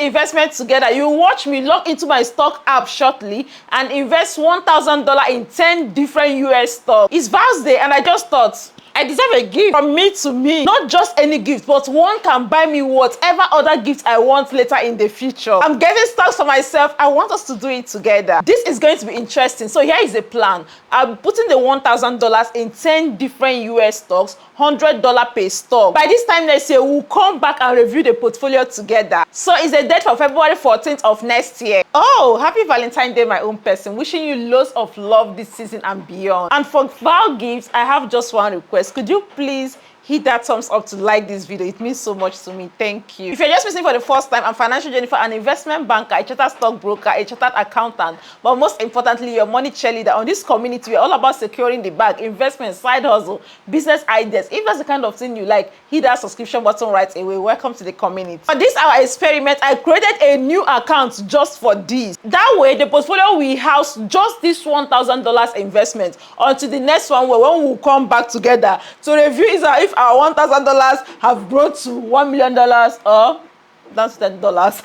investment together. You watch me log into my stock app shortly and invest $1,000 in 10 different US stocks. It's Val's Day and I just thought, I deserve a gift from me to me. Not just any gift, but one can buy me whatever other gift I want later in the future. I'm getting stocks for myself. I want us to do it together. This is going to be interesting. So here is a plan. I'm putting the $1,000 in 10 different US stocks, $100 per stock. By this time next year, we'll come back and review the portfolio together. So it's a date for February 14th of next year. Oh, happy Valentine's Day, my own person. Wishing you loads of love this season and beyond. And for Val gifts, I have just one request. Could you please hit that thumbs up to like this video? It means so much to me. Thank you. If you're just listening for the first time, I'm Financial Jennifer, an investment banker, a chartered stockbroker, a chartered accountant, but most importantly, your money cheerleader. On this community, we're all about securing the bag, investment, side hustle, business ideas. If that's the kind of thing you like, hit that subscription button right away. Welcome to the community. For this our experiment, I created a new account just for this. That way, the portfolio will house just this $1,000 investment until the next one, where when we'll come back together to review is if our $1,000 have grown to $1 million or that's $10.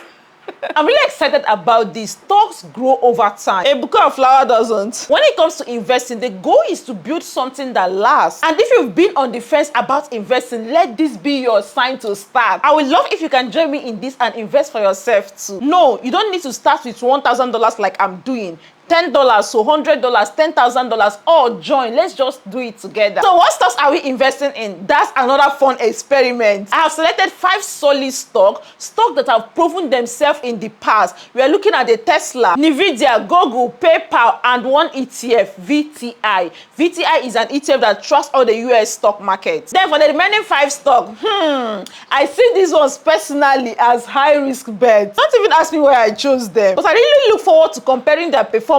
I'm really excited about this. Stocks grow over time. A bouquet of flower doesn't. When it comes to investing, the goal is to build something that lasts. And if you've been on the fence about investing, let this be your sign to start. I would love if you can join me in this and invest for yourself too. No, you don't need to start with $1,000 like I'm doing. $10, so $100, $10,000, all join. Let's just do it together. So what stocks are we investing in? That's another fun experiment. I have selected 5 solid stocks that have proven themselves in the past. We are looking at the Tesla, Nvidia, Google, PayPal, and one ETF, VTI. VTI is an ETF that tracks all the US stock markets. Then for the remaining 5 stocks, I see these ones personally as high-risk bets. Don't even ask me why I chose them, but I really look forward to comparing their performance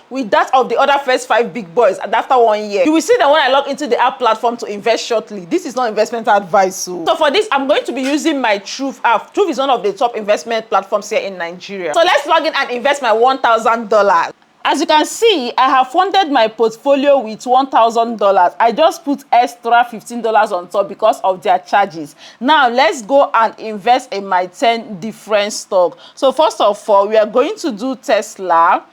with that of the other first 5 big boys. And after 1 year, you will see that when I log into the app platform to invest shortly. This is not investment advice. So for this, I'm going to be using my Truth app. Truth is one of the top investment platforms here in Nigeria. So let's log in and invest my $1,000. As you can see, I have funded my portfolio with $1,000. I just put extra $15 on top because of their charges. Now, let's go and invest in my 10 different stocks. So first of all, we are going to do Tesla.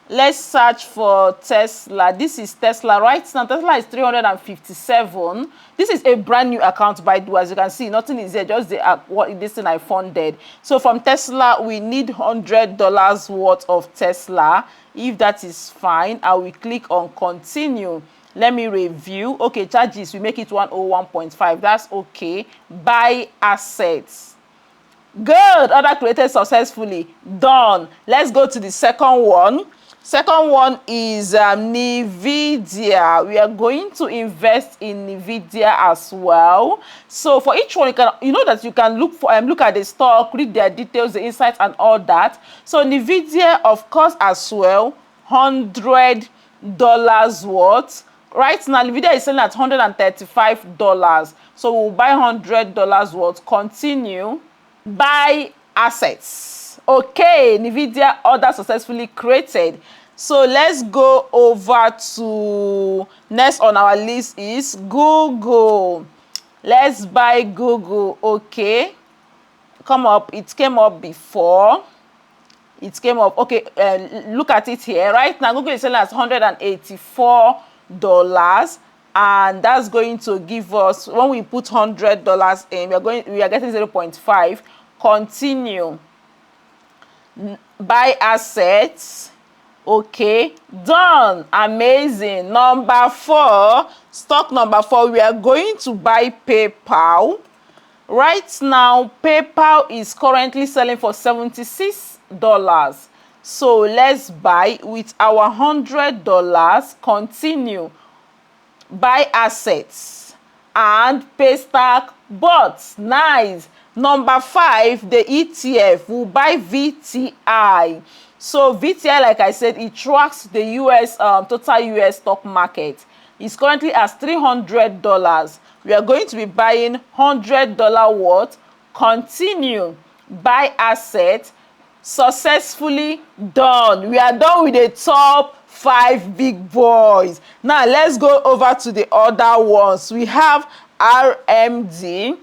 Let's search for Tesla. This is Tesla. Right now, Tesla is 357. This is a brand new account, by the way. As you can see, nothing is there, just this thing I funded. So from Tesla, we need $100 worth of Tesla. If that is fine, I will click on continue. Let me review. Okay, charges, we make it 101.5. That's okay. Buy assets. Good. Order created successfully. Done. Let's go to the second one. Second one is Nvidia. We are going to invest in Nvidia as well. So for each one, you know that you can look at the stock, read their details, the insights, and all that. So Nvidia, of course, as well, $100 worth. Right now, Nvidia is selling at $135. So we'll buy $100 worth. Continue. Buy assets. Okay, Nvidia order successfully created. So let's go over to next on our list is Google. Let's buy Google. Okay, it came up before. It came up. Okay, look at it here. Right now, Google is selling at $184, and that's going to give us, when we put $100 in, we are getting 0.5. Continue. Buy assets. Okay, done. Amazing. Number 4, stock number 4, we are going to buy PayPal. Right now, PayPal is currently selling for $76. So let's buy with our $100. Continue. Buy assets and pay stack bots. Nice. Number 5, the ETF. We'll buy VTI. So VTI, like I said, it tracks the total US stock market. It's currently at $300. We are going to be buying $100 worth. Continue. Buy asset. Successfully done. We are done with the top 5 big boys. Now let's go over to the other ones. We have RMD.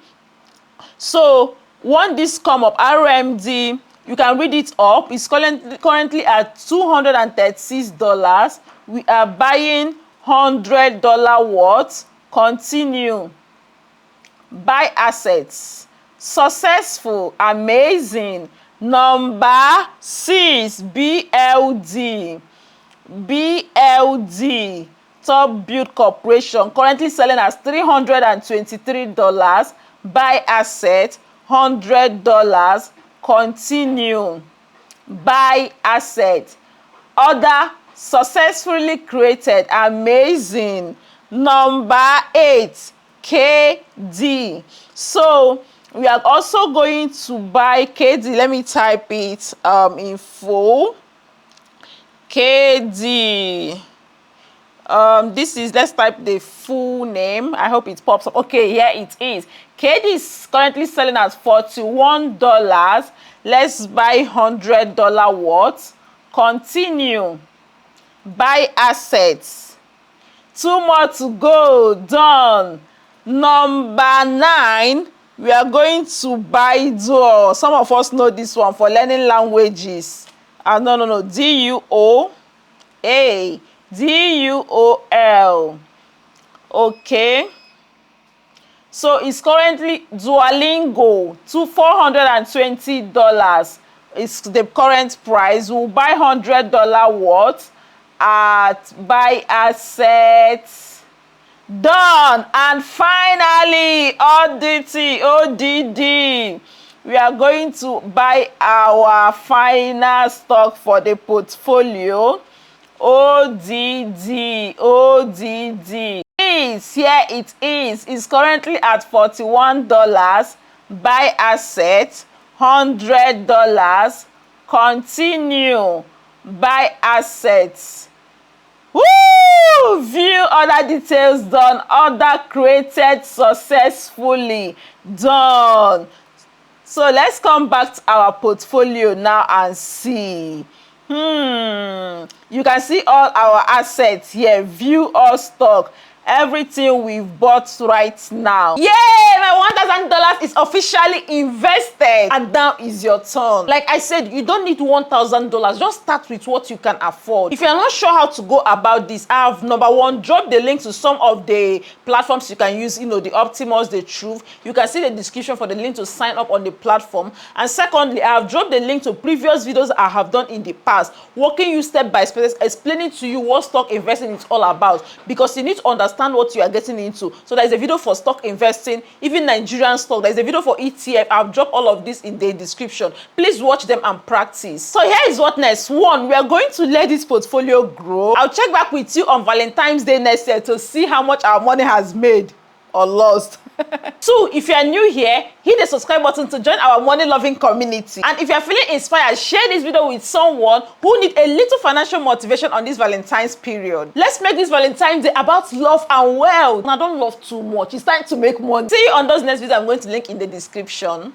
So when this come up, RMD You can read it up. It's currently at $236. We are buying $100 worth. Continue. Buy assets. Successful. Amazing. Number 6, BLD. BLD. Top Build Corporation. Currently selling as $323. Buy asset. $100. Continue. Buy asset. Order successfully created. Amazing. Number 8, KD. So we are also going to buy KD. Let me type it in full. KD. Let's type the full name. I hope it pops up. Okay, here it is. KD is currently selling at $41. Let's buy $100 worth. Continue. Buy assets. 2 more to go. Done. Number 9, we are going to buy Duo. Some of us know this one for learning languages. No. D-U-O-A. D-U-O-L. Okay. So it's currently Duolingo to $420. It's the current price. We'll buy $100 worth at buy assets. Done. And finally, ODD. We are going to buy our final stock for the portfolio. ODD. Here it is. It's currently at $41. Buy asset. $100. Continue. Buy assets. Woo! View other details. Done. Order created successfully. Done. So let's come back to our portfolio now and see. You can see all our assets here. View all stock. Everything we've bought right now. Yay! My $1,000 is officially invested. And now is your turn. Like I said, you don't need $1,000. Just start with what you can afford. If you're not sure how to go about this, I have number 1, drop the link to some of the platforms you can use, the Optimus, the Truth. You can see the description for the link to sign up on the platform. And secondly, I have dropped the link to previous videos I have done in the past, walking you step by step, explaining to you what stock investing is all about, because you need to understand what you are getting into. So there is a video for stock investing, even Nigerian stock. There is a video for ETF. I've dropped all of this in the description. Please watch them and practice. So here is what next. 1, we are going to let this portfolio grow. I'll check back with you on Valentine's Day next year to see how much our money has made or lost. 2, if you are new here, hit the subscribe button to join our money loving community. And if you are feeling inspired, share this video with someone who needs a little financial motivation on this Valentine's period. Let's make this Valentine's Day about love and wealth. Now, don't love too much. It's time to make money. See you on those next videos I'm going to link in the description.